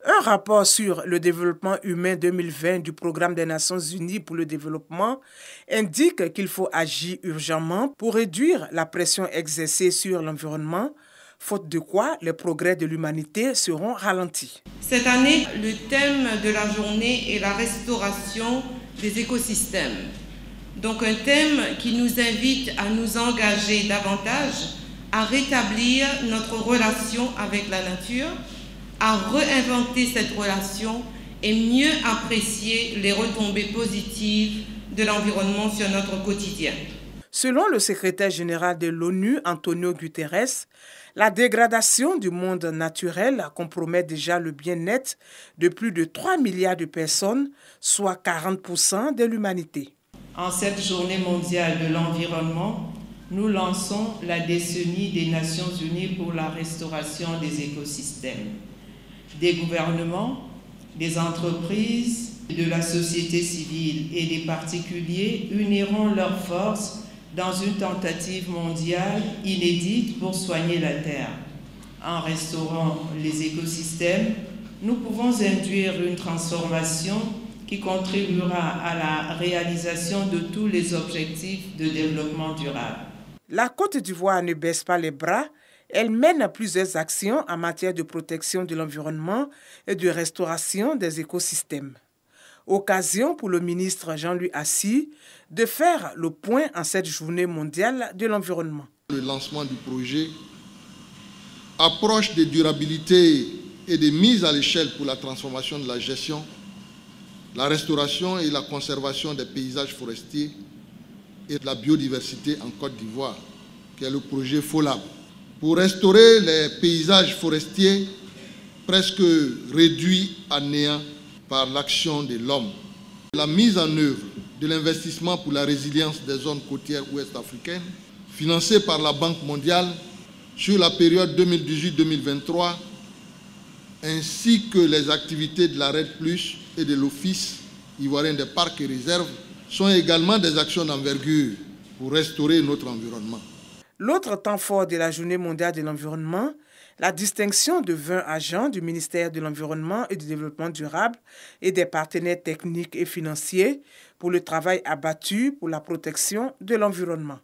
Un rapport sur le développement humain 2020 du Programme des Nations Unies pour le développement indique qu'il faut agir urgemment pour réduire la pression exercée sur l'environnement, faute de quoi les progrès de l'humanité seront ralentis. Cette année, le thème de la journée est la restauration des écosystèmes. Donc un thème qui nous invite à nous engager davantage à rétablir notre relation avec la nature, à réinventer cette relation et mieux apprécier les retombées positives de l'environnement sur notre quotidien. Selon le secrétaire général de l'ONU, Antonio Guterres, la dégradation du monde naturel compromet déjà le bien-être de plus de 3 milliards de personnes, soit 40% de l'humanité. En cette journée mondiale de l'environnement, nous lançons la décennie des Nations Unies pour la restauration des écosystèmes. Des gouvernements, des entreprises, de la société civile et des particuliers uniront leurs forces dans une tentative mondiale inédite pour soigner la Terre. En restaurant les écosystèmes, nous pouvons induire une transformation qui contribuera à la réalisation de tous les objectifs de développement durable. La Côte d'Ivoire ne baisse pas les bras. Elle mène plusieurs actions en matière de protection de l'environnement et de restauration des écosystèmes. Occasion pour le ministre Jean-Louis Assy de faire le point en cette journée mondiale de l'environnement. Le lancement du projet approche de durabilité et de mise à l'échelle pour la transformation de la gestion, la restauration et la conservation des paysages forestiers et de la biodiversité en Côte d'Ivoire, qui est le projet FOLAB. Pour restaurer les paysages forestiers presque réduits à néant par l'action de l'homme. La mise en œuvre de l'investissement pour la résilience des zones côtières ouest africaines, financé par la Banque mondiale sur la période 2018-2023, ainsi que les activités de la RED+, et de l'Office ivoirien des parcs et réserves, sont également des actions d'envergure pour restaurer notre environnement. L'autre temps fort de la Journée mondiale de l'environnement, la distinction de 20 agents du ministère de l'Environnement et du Développement durable et des partenaires techniques et financiers pour le travail abattu pour la protection de l'environnement.